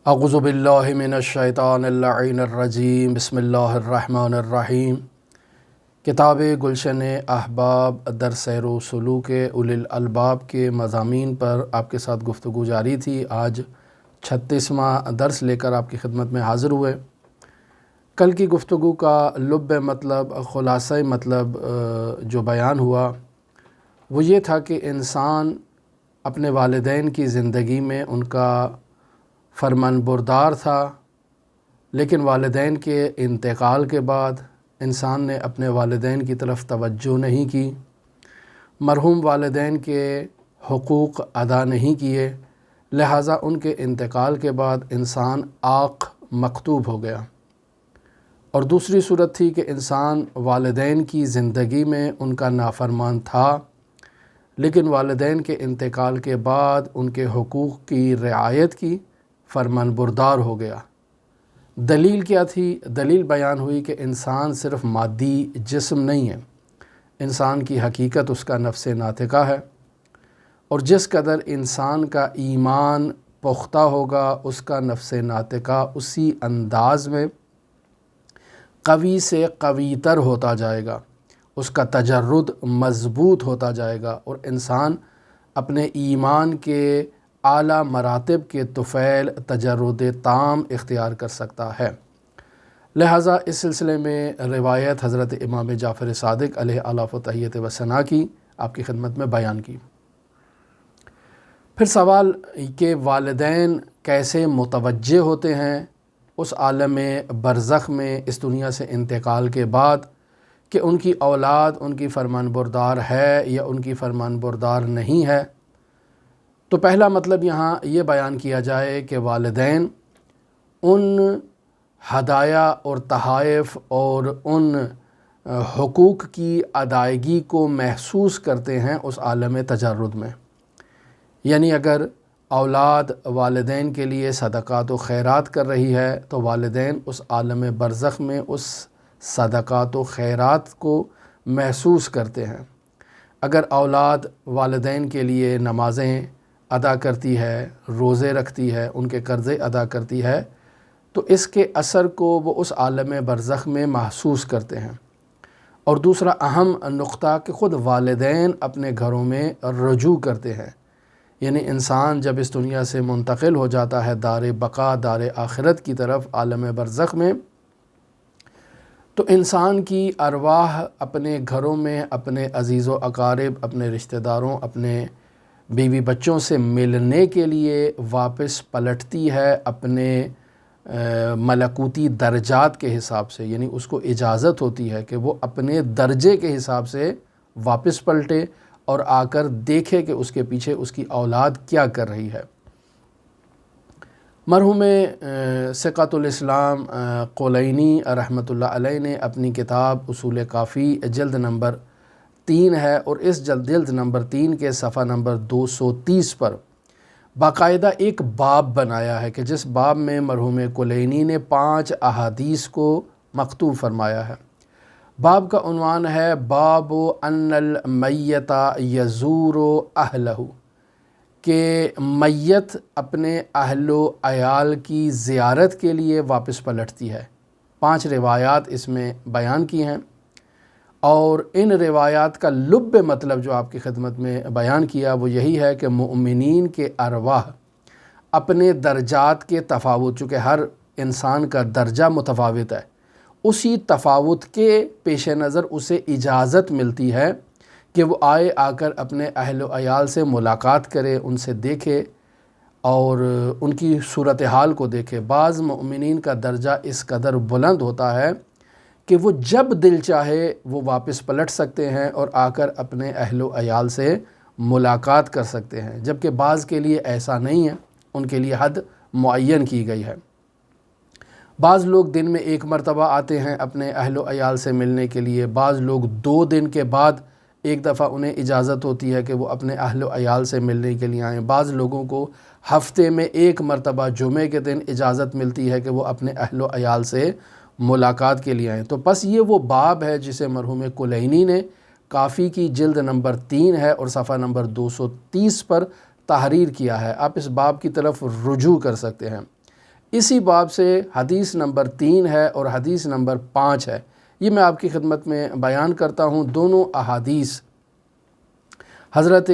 اعوذ باللہ من الشیطان اللعین الرجیم بسم اللہ الرحمن الرحیم۔ کتاب گلشن احباب در سیر و سلوک اولی الالباب کے مضامین پر آپ کے ساتھ گفتگو جاری تھی۔ آج 36واں درس لے کر آپ کی خدمت میں حاضر ہوئے۔ کل کی گفتگو کا لب مطلب خلاصہ مطلب جو بیان ہوا وہ یہ تھا کہ انسان اپنے والدین کی زندگی میں ان کا فرمان بردار تھا، لیکن والدین کے انتقال کے بعد انسان نے اپنے والدین کی طرف توجہ نہیں کی، مرحوم والدین کے حقوق ادا نہیں کیے، لہٰذا ان کے انتقال کے بعد انسان عاق مکتوب ہو گیا۔ اور دوسری صورت تھی کہ انسان والدین کی زندگی میں ان کا نافرمان تھا، لیکن والدین کے انتقال کے بعد ان کے حقوق کی رعایت کی، فرمان بردار ہو گیا۔ دلیل کیا تھی؟ دلیل بیان ہوئی کہ انسان صرف مادی جسم نہیں ہے، انسان کی حقیقت اس کا نفس ناطقہ ہے، اور جس قدر انسان کا ایمان پختہ ہوگا اس کا نفس ناطقہ اسی انداز میں قوی سے قوی تر ہوتا جائے گا، اس کا تجرد مضبوط ہوتا جائے گا، اور انسان اپنے ایمان کے اعلیٰ مراتب کے طفیل تجرد تام اختیار کر سکتا ہے۔ لہٰذا اس سلسلے میں روایت حضرت امام جعفر صادق علیہ الاف و تحیت و ثنا کی آپ کی خدمت میں بیان کی۔ پھر سوال کہ والدین کیسے متوجہ ہوتے ہیں اس عالم برزخ میں، اس دنیا سے انتقال کے بعد، کہ ان کی اولاد ان کی فرمان بردار ہے یا ان کی فرمان بردار نہیں ہے۔ تو پہلا مطلب یہاں یہ بیان کیا جائے کہ والدین ان ہدایہ اور تحائف اور ان حقوق کی ادائیگی کو محسوس کرتے ہیں اس عالم تجرد میں۔ یعنی اگر اولاد والدین کے لیے صدقات و خیرات کر رہی ہے تو والدین اس عالم برزخ میں اس صدقات و خیرات کو محسوس کرتے ہیں۔ اگر اولاد والدین کے لیے نمازیں ادا کرتی ہے، روزے رکھتی ہے، ان کے قرضے ادا کرتی ہے، تو اس کے اثر کو وہ اس عالم برزخ میں محسوس کرتے ہیں۔ اور دوسرا اہم نقطہ کہ خود والدین اپنے گھروں میں رجوع کرتے ہیں، یعنی انسان جب اس دنیا سے منتقل ہو جاتا ہے دار بقا، دار آخرت کی طرف عالم برزخ میں، تو انسان کی ارواح اپنے گھروں میں اپنے عزیز و اقارب، اپنے رشتہ داروں، اپنے بیوی بچوں سے ملنے کے لیے واپس پلٹتی ہے اپنے ملکوتی درجات کے حساب سے، یعنی اس کو اجازت ہوتی ہے کہ وہ اپنے درجے کے حساب سے واپس پلٹے اور آ کر دیکھے کہ اس کے پیچھے اس کی اولاد کیا کر رہی ہے۔ مرحوم ثقۃ الاسلام قولینی رحمۃ اللہ علیہ نے اپنی کتاب اصول کافی جلد نمبر 3 ہے، اور اس جلد نمبر 3 کے صفحہ نمبر 230 پر باقاعدہ ایک باب بنایا ہے کہ جس باب میں مرحوم کلینی نے 5 احادیث کو مکتوب فرمایا ہے۔ باب کا عنوان ہے باب ان المیت یزور اہلہ، کہ میت اپنے اہل و عیال کی زیارت کے لیے واپس پلٹتی ہے۔ 5 روایات اس میں بیان کی ہیں، اور ان روایات کا لب مطلب جو آپ کی خدمت میں بیان کیا وہ یہی ہے کہ مومنین کے ارواح اپنے درجات کے تفاوت، چونکہ ہر انسان کا درجہ متفاوت ہے، اسی تفاوت کے پیش نظر اسے اجازت ملتی ہے کہ وہ آ کر اپنے اہل و عیال سے ملاقات کرے، ان سے دیکھے اور ان کی صورتحال کو دیکھے۔ بعض مومنین کا درجہ اس قدر بلند ہوتا ہے کہ وہ جب دل چاہے وہ واپس پلٹ سکتے ہیں اور آ کر اپنے اہل و عیال سے ملاقات کر سکتے ہیں، جبکہ بعض کے لیے ایسا نہیں ہے، ان کے لیے حد معین کی گئی ہے۔ بعض لوگ دن میں 1 مرتبہ آتے ہیں اپنے اہل و عیال سے ملنے کے لیے، بعض لوگ 2 دن کے بعد ایک دفعہ انہیں اجازت ہوتی ہے کہ وہ اپنے اہل و عیال سے ملنے کے لیے آئیں، بعض لوگوں کو ہفتے میں 1 مرتبہ جمعے کے دن اجازت ملتی ہے کہ وہ اپنے اہل و عیال سے ملاقات کے لیے آئیں۔ تو بس یہ وہ باب ہے جسے مرحوم کلینی نے کافی کی جلد نمبر 3 ہے اور صفحہ نمبر 230 پر تحریر کیا ہے۔ آپ اس باب کی طرف رجوع کر سکتے ہیں۔ اسی باب سے حدیث نمبر 3 ہے اور حدیث نمبر 5 ہے، یہ میں آپ کی خدمت میں بیان کرتا ہوں۔ دونوں احادیث حضرت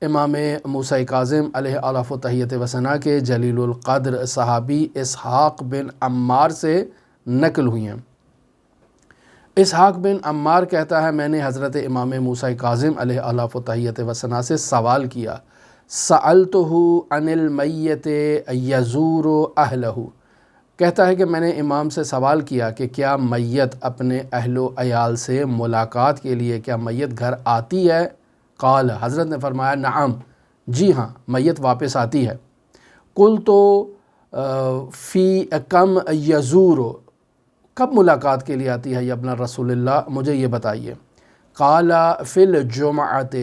امام موسیٰ کاظم علیہ آلاف و تحیت و ثنا کے جلیل القدر صحابی اسحاق بن عمار سے نقل ہوئی ہیں۔ اسحاق بن عمار کہتا ہے، میں نے حضرت امام موسیٰ کاظم علیہ آلاف و تحیت و ثنا سے سوال کیا، سألتہ عن المیت یزور اہلہ، کہتا ہے کہ میں نے امام سے سوال کیا کہ کیا میت اپنے اہل و عیال سے ملاقات کے لیے کیا میت گھر آتی ہے؟ قال، حضرت نے فرمایا نعم، جی ہاں، میت واپس آتی ہے۔ قلت فی کم یزور، کب ملاقات کے لیے آتی ہے یا ابن رسول اللہ، مجھے یہ بتائیے۔ قال فی الجمعۃ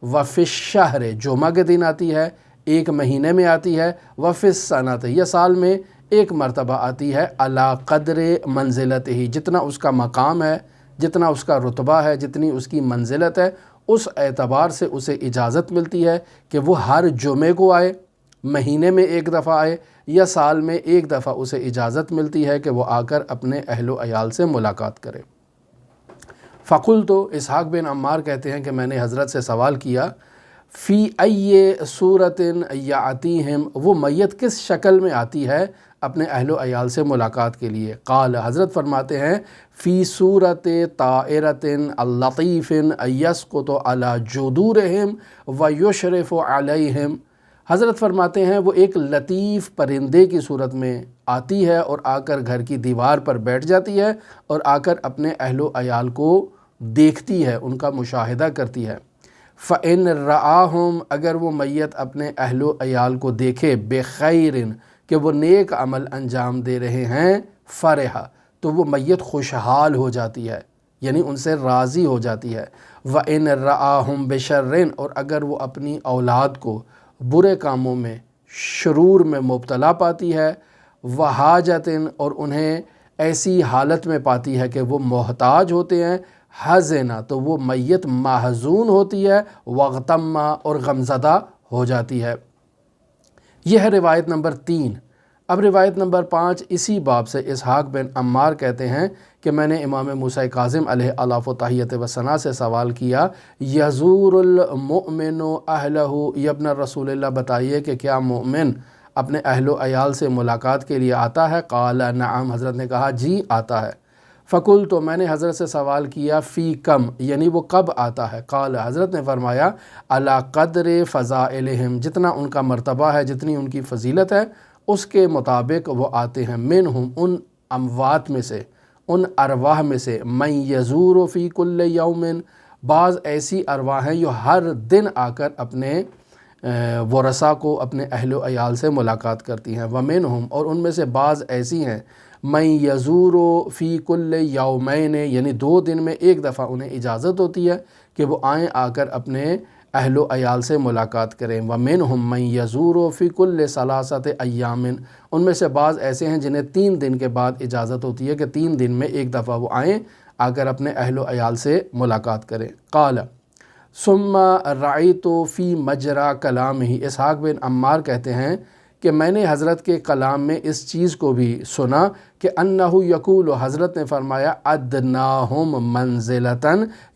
وفی الشہر، جمعہ کے دن آتی ہے، ایک مہینے میں آتی ہے، وفی السنۃ، یہ سال میں ایک مرتبہ آتی ہے، علی قدر منزلتہ، جتنا اس کا مقام ہے، جتنا اس کا رتبہ ہے، جتنی اس کی منزلت ہے، اس اعتبار سے اسے اجازت ملتی ہے کہ وہ ہر جمعے کو آئے، مہینے میں ایک دفعہ آئے، یا سال میں ایک دفعہ اسے اجازت ملتی ہے کہ وہ آ کر اپنے اہل و عیال سے ملاقات کرے۔ فقلت، اسحاق بن عمار کہتے ہیں کہ میں نے حضرت سے سوال کیا، فی ای صورت یاتیہم، وہ میت کس شکل میں آتی ہے اپنے اہل و عیال سے ملاقات کے لیے؟ قال، حضرت فرماتے ہیں، فی صورت طائرۃ لطیف یسقط علی جذورہم ویشرف علیہم، حضرت فرماتے ہیں وہ ایک لطیف پرندے کی صورت میں آتی ہے اور آ کر گھر کی دیوار پر بیٹھ جاتی ہے اور آ کر اپنے اہل و عیال کو دیکھتی ہے، ان کا مشاہدہ کرتی ہے۔ فَإِن رَآهُمْ، اگر وہ میت اپنے اہل و عیال کو دیکھے، بخیر، کہ وہ نیک عمل انجام دے رہے ہیں، فرح، تو وہ میت خوشحال ہو جاتی ہے، یعنی ان سے راضی ہو جاتی ہے۔ وَإِن رَآهُمْ بِشَرٍ، اور اگر وہ اپنی اولاد کو برے کاموں میں، شرور میں مبتلا پاتی ہے، وحاجتٍ، اور انہیں ایسی حالت میں پاتی ہے کہ وہ محتاج ہوتے ہیں، حزنہ، تو وہ میت محزون ہوتی ہے، وغتمہ، اور غمزدہ ہو جاتی ہے۔ یہ ہے روایت نمبر 3۔ اب روایت نمبر 5 اسی باب سے اسحاق بن عمار کہتے ہیں کہ میں نے امام موسیٰ کاظم علیہ آلاف و تحیت و ثنا سے سوال کیا، یزور المؤمن اہلہ، یہ ابن رسول اللہ بتائیے کہ کیا مومن اپنے اہل و عیال سے ملاقات کے لیے آتا ہے؟ قال نعم، حضرت نے کہا جی آتا ہے۔ فقلت، تو میں نے حضرت سے سوال کیا، فی کم، یعنی وہ کب آتا ہے؟ قال، حضرت نے فرمایا، علی قدر فضائلہم، جتنا ان کا مرتبہ ہے، جتنی ان کی فضیلت ہے، اس کے مطابق وہ آتے ہیں۔ منہم، ان اموات میں سے، ان ارواح میں سے، من یزور فی کل یوم، بعض ایسی ارواح ہیں جو ہر دن آ کر اپنے ورثاء کو، اپنے اہل و عیال سے ملاقات کرتی ہیں۔ ومنہم، اور ان میں سے بعض ایسی ہیں، من یزور فی کل یومین، یعنی 2 دن میں ایک دفعہ انہیں اجازت ہوتی ہے کہ وہ آئیں، آ کر اپنے اہل و عیال سے ملاقات کریں۔ ومنہم من یزور فی کل ثلاثۃ ایام، ان میں سے بعض ایسے ہیں جنہیں 3 دن کے بعد اجازت ہوتی ہے کہ 3 دن میں ایک دفعہ وہ آئیں، آ کر اپنے اہل و عیال سے ملاقات کریں۔ قال ثم رأیت فی مجرا کلامہ، اسحاق بن عمار کہتے ہیں کہ میں نے حضرت کے کلام میں اس چیز کو بھی سنا کہ انہ یقول، حضرت نے فرمایا، ادناہم منزلۃ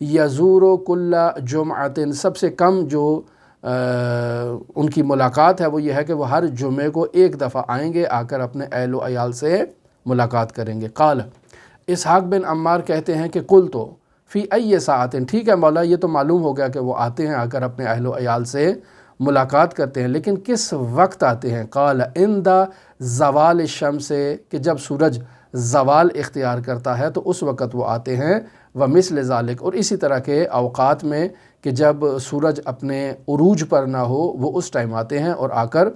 یزور کل جمعۃ، سب سے کم جو ان کی ملاقات ہے وہ یہ ہے کہ وہ ہر جمعے کو ایک دفعہ آئیں گے، آ کر اپنے اہل و عیال سے ملاقات کریں گے۔ قال، اسحاق بن عمار کہتے ہیں کہ قلت فی ای ساعۃ، ٹھیک ہے مولا، یہ تو معلوم ہو گیا کہ وہ آتے ہیں، آ کر اپنے اہل و عیال سے ملاقات کرتے ہیں، لیکن کس وقت آتے ہیں؟ قال عند زوال الشمس، کہ جب سورج زوال اختیار کرتا ہے تو اس وقت وہ آتے ہیں۔ ومثل ذالک، اور اسی طرح کے اوقات میں کہ جب سورج اپنے عروج پر نہ ہو، وہ اس ٹائم آتے ہیں اور آ کر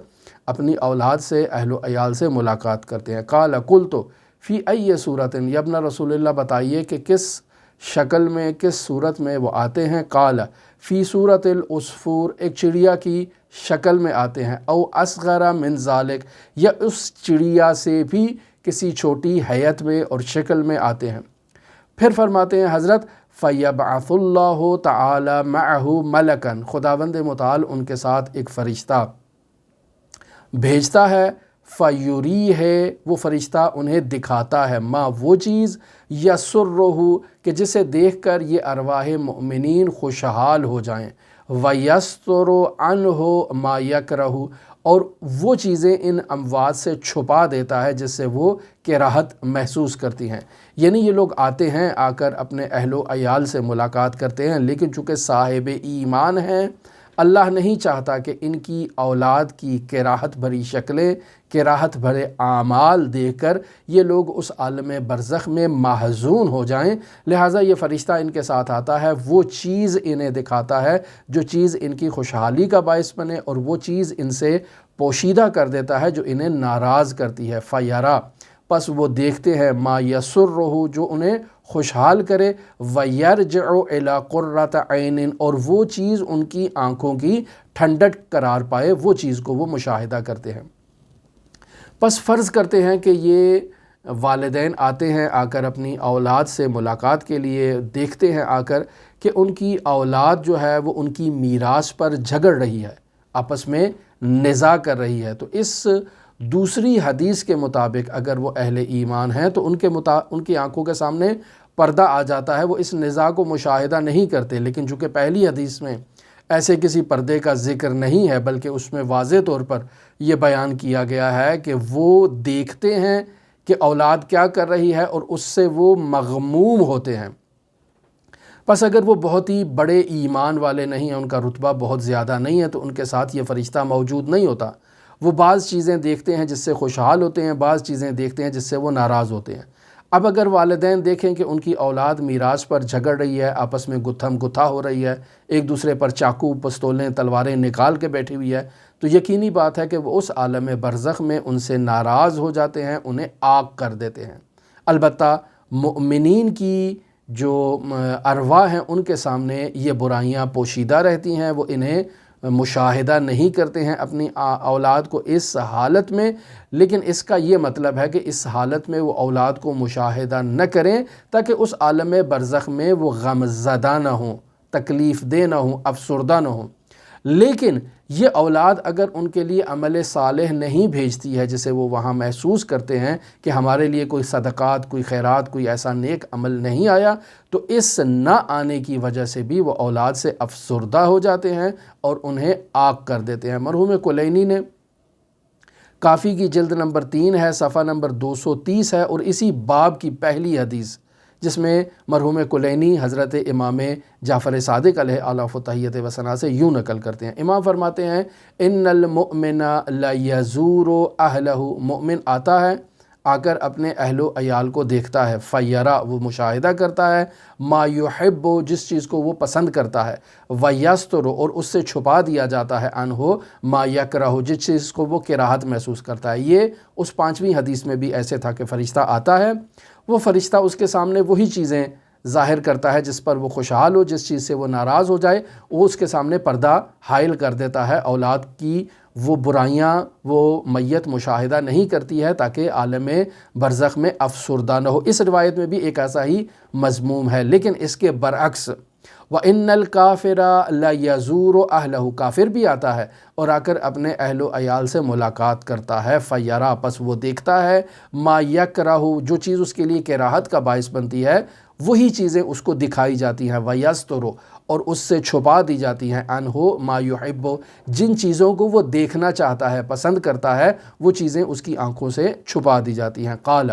اپنی اولاد سے، اہل و عیال سے ملاقات کرتے ہیں۔ قال قلت فی ای صورت، یا ابن رسول اللہ بتائیے کہ کس شکل میں، کس صورت میں وہ آتے ہیں؟ قال فی صورت العصفور، ایک چڑیا کی شکل میں آتے ہیں، او اصغر من ذالک، یا اس چڑیا سے بھی کسی چھوٹی حیت میں اور شکل میں آتے ہیں۔ پھر فرماتے ہیں حضرت، فَيَبْعَثُ اللَّهُ تَعَالَى مَعَهُ مَلَكًا، خداوند متعال ان کے ساتھ ایک فرشتہ بھیجتا ہے، فیوری ہے وہ فرشتہ انہیں دکھاتا ہے، ما وہ چیز، یسرہ کہ جسے دیکھ کر یہ ارواح مؤمنین خوشحال ہو جائیں، ویستر عنہ ما یکرہ اور وہ چیزیں ان اموات سے چھپا دیتا ہے جس سے وہ کراہت محسوس کرتی ہیں۔ یعنی یہ لوگ آتے ہیں، آ کر اپنے اہل و عیال سے ملاقات کرتے ہیں، لیکن چونکہ صاحب ایمان ہیں، اللہ نہیں چاہتا کہ ان کی اولاد کی کراہت بھری شکلیں، کراہت بھرے اعمال دیکھ کر یہ لوگ اس عالم برزخ میں محزون ہو جائیں، لہٰذا یہ فرشتہ ان کے ساتھ آتا ہے، وہ چیز انہیں دکھاتا ہے جو چیز ان کی خوشحالی کا باعث بنے، اور وہ چیز ان سے پوشیدہ کر دیتا ہے جو انہیں ناراض کرتی ہے۔ فیرا پس وہ دیکھتے ہیں، ما یسرہ جو انہیں خوشحال کرے، ویرجع الی قرۃ عین اور وہ چیز ان کی آنکھوں کی ٹھنڈک قرار پائے، وہ چیز کو وہ مشاہدہ کرتے ہیں۔ پس فرض کرتے ہیں کہ یہ والدین آتے ہیں، آ کر اپنی اولاد سے ملاقات کے لیے، دیکھتے ہیں آ کر کہ ان کی اولاد جو ہے وہ ان کی میراث پر جھگڑ رہی ہے، آپس میں نزاع کر رہی ہے۔ تو اس دوسری حدیث کے مطابق اگر وہ اہل ایمان ہیں تو ان کی آنکھوں کے سامنے پردہ آ جاتا ہے، وہ اس نزاع کو مشاہدہ نہیں کرتے، لیکن چونکہ پہلی حدیث میں ایسے کسی پردے کا ذکر نہیں ہے، بلکہ اس میں واضح طور پر یہ بیان کیا گیا ہے کہ وہ دیکھتے ہیں کہ اولاد کیا کر رہی ہے اور اس سے وہ مغموم ہوتے ہیں۔ پس اگر وہ بہت ہی بڑے ایمان والے نہیں ہیں، ان کا رتبہ بہت زیادہ نہیں ہے، تو ان کے ساتھ یہ فرشتہ موجود نہیں ہوتا۔ وہ بعض چیزیں دیکھتے ہیں جس سے خوشحال ہوتے ہیں، بعض چیزیں دیکھتے ہیں جس سے وہ ناراض ہوتے ہیں۔ اب اگر والدین دیکھیں کہ ان کی اولاد میراث پر جھگڑ رہی ہے، آپس میں گتھم گتھا ہو رہی ہے، ایک دوسرے پر چاقو، پستولیں، تلواریں نکال کے بیٹھی ہوئی ہے، تو یقینی بات ہے کہ وہ اس عالم برزخ میں ان سے ناراض ہو جاتے ہیں، انہیں عاق کر دیتے ہیں۔ البتہ مؤمنین کی جو ارواح ہیں ان کے سامنے یہ برائیاں پوشیدہ رہتی ہیں، وہ انہیں مشاہدہ نہیں کرتے ہیں اپنی اولاد کو اس حالت میں، لیکن اس کا یہ مطلب ہے کہ اس حالت میں وہ اولاد کو مشاہدہ نہ کریں تاکہ اس عالم برزخ میں وہ غم زدہ نہ ہوں، تکلیف دہ نہ ہوں، افسردہ نہ ہوں۔ لیکن یہ اولاد اگر ان کے لیے عمل صالح نہیں بھیجتی ہے جسے وہ وہاں محسوس کرتے ہیں کہ ہمارے لیے کوئی صدقات، کوئی خیرات، کوئی ایسا نیک عمل نہیں آیا، تو اس نہ آنے کی وجہ سے بھی وہ اولاد سے افسردہ ہو جاتے ہیں اور انہیں عاق کر دیتے ہیں۔ مرحوم کلینی نے کافی کی جلد نمبر 3 ہے، صفحہ نمبر 230 ہے، اور اسی باب کی پہلی حدیث جس میں مرحوم کلینی حضرت امام جعفر صادق علیہ آلاف و تحیت و ثنا سے یوں نقل کرتے ہیں۔ امام فرماتے ہیں، ان المؤمن لیزور اہلہ، مؤمن آتا ہے، آ کر اپنے اہل و عیال کو دیکھتا ہے، فیرا وہ مشاہدہ کرتا ہے، ما یحب جس چیز کو وہ پسند کرتا ہے، ویستر اور اس سے چھپا دیا جاتا ہے، عنہ ما یکرہ جس چیز کو وہ کراہت محسوس کرتا ہے۔ یہ اس 5ویں حدیث میں بھی ایسے تھا کہ فرشتہ آتا ہے، وہ فرشتہ اس کے سامنے وہی چیزیں ظاہر کرتا ہے جس پر وہ خوشحال ہو، جس چیز سے وہ ناراض ہو جائے، وہ اس کے سامنے پردہ حائل کر دیتا ہے۔ اولاد کی وہ برائیاں وہ میت مشاہدہ نہیں کرتی ہے تاکہ عالم برزخ میں افسردہ نہ ہو۔ اس روایت میں بھی ایک ایسا ہی مضموم ہے، لیکن اس کے برعکس وَإِنَّ الْكَافِرَ لَيَزُورُ أَهْلَهُ کافر بھی آتا ہے اور آ کر اپنے اہل و عیال سے ملاقات کرتا ہے، فَيَرَا پس وہ دیکھتا ہے، مَا يَكْرَهُ جو چیز اس کے لیے کراہت کا باعث بنتی ہے وہی چیزیں اس کو دکھائی جاتی ہیں، وَيَسْتُرُ اور اس سے چھپا دی جاتی ہیں، عَنْهُ مَا يُحِبُّ جن چیزوں کو وہ دیکھنا چاہتا ہے، پسند کرتا ہے، وہ چیزیں اس کی آنکھوں سے چھپا دی جاتی ہیں۔ قال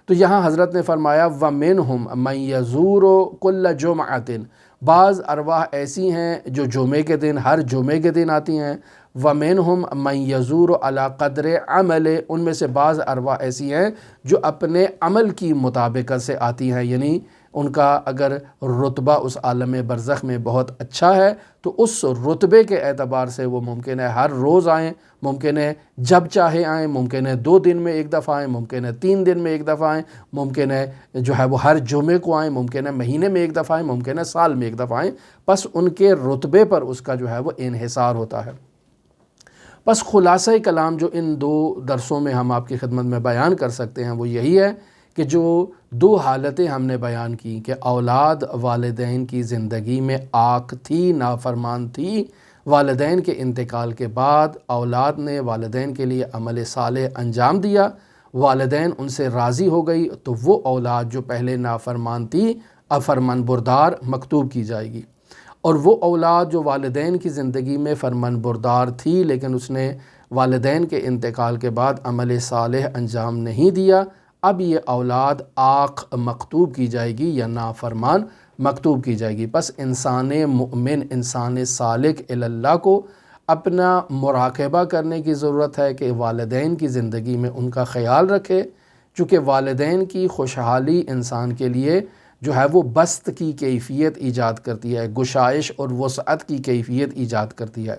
تو یہاں حضرت نے فرمایا وَمِنْهُمْ مَنْ يَزُورُ كُلَّ جُمْعَةٍ بعض ارواح ایسی ہیں جو جمعے کے دن، ہر جمعے کے دن آتی ہیں، وَمِنْهُمْ مَنْ يَزُورُ عَلَى قَدْرِ عَمَلِ ان میں سے بعض ارواح ایسی ہیں جو اپنے عمل کی مطابقت سے آتی ہیں، یعنی ان کا اگر رتبہ اس عالم برزخ میں بہت اچھا ہے تو اس رتبے کے اعتبار سے وہ ممکن ہے ہر روز آئیں، ممکن ہے جب چاہے آئیں، ممکن ہے 2 دن میں ایک دفعہ آئیں، ممکن ہے 3 دن میں ایک دفعہ آئیں، ممکن ہے جو ہے وہ ہر جمعے کو آئیں، ممکن ہے مہینے میں ایک دفعہ آئیں، ممکن ہے سال میں ایک دفعہ آئیں، بس ان کے رتبے پر اس کا جو ہے وہ انحصار ہوتا ہے۔ بس خلاصہ کلام جو ان 2 درسوں میں ہم آپ کی خدمت میں بیان کر سکتے ہیں وہ یہی ہے کہ جو 2 حالتیں ہم نے بیان کی کہ اولاد والدین کی زندگی میں عاق تھی، نافرمان تھی، والدین کے انتقال کے بعد اولاد نے والدین کے لیے عمل صالح انجام دیا، والدین ان سے راضی ہو گئی، تو وہ اولاد جو پہلے نافرمان تھی اب فرمان بردار مکتوب کی جائے گی، اور وہ اولاد جو والدین کی زندگی میں فرمان بردار تھی لیکن اس نے والدین کے انتقال کے بعد عمل صالح انجام نہیں دیا، اب یہ اولاد عاق مکتوب کی جائے گی یا نافرمان مکتوب کی جائے گی۔ پس انسان مؤمن، انسان سالک اللہ کو اپنا مراقبہ کرنے کی ضرورت ہے کہ والدین کی زندگی میں ان کا خیال رکھے، چونکہ والدین کی خوشحالی انسان کے لیے جو ہے وہ بسط کی کیفیت ایجاد کرتی ہے، گشائش اور وسعت کی کیفیت ایجاد کرتی ہے۔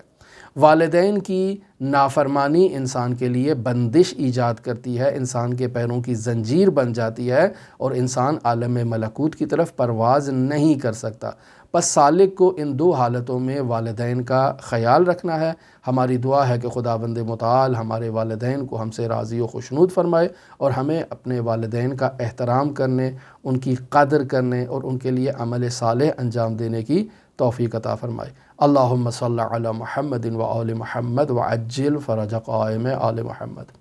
والدین کی نافرمانی انسان کے لیے بندش ایجاد کرتی ہے، انسان کے پیروں کی زنجیر بن جاتی ہے اور انسان عالم ملکوت کی طرف پرواز نہیں کر سکتا۔ پس سالک کو ان دو حالتوں میں والدین کا خیال رکھنا ہے۔ ہماری دعا ہے کہ خداوند متعال ہمارے والدین کو ہم سے راضی و خوشنود فرمائے اور ہمیں اپنے والدین کا احترام کرنے، ان کی قدر کرنے اور ان کے لیے عمل صالح انجام دینے کی توفیق عطا فرمائے۔ اللہم صلی علی محمد و آل محمد وعجل فرج قائم آل محمد۔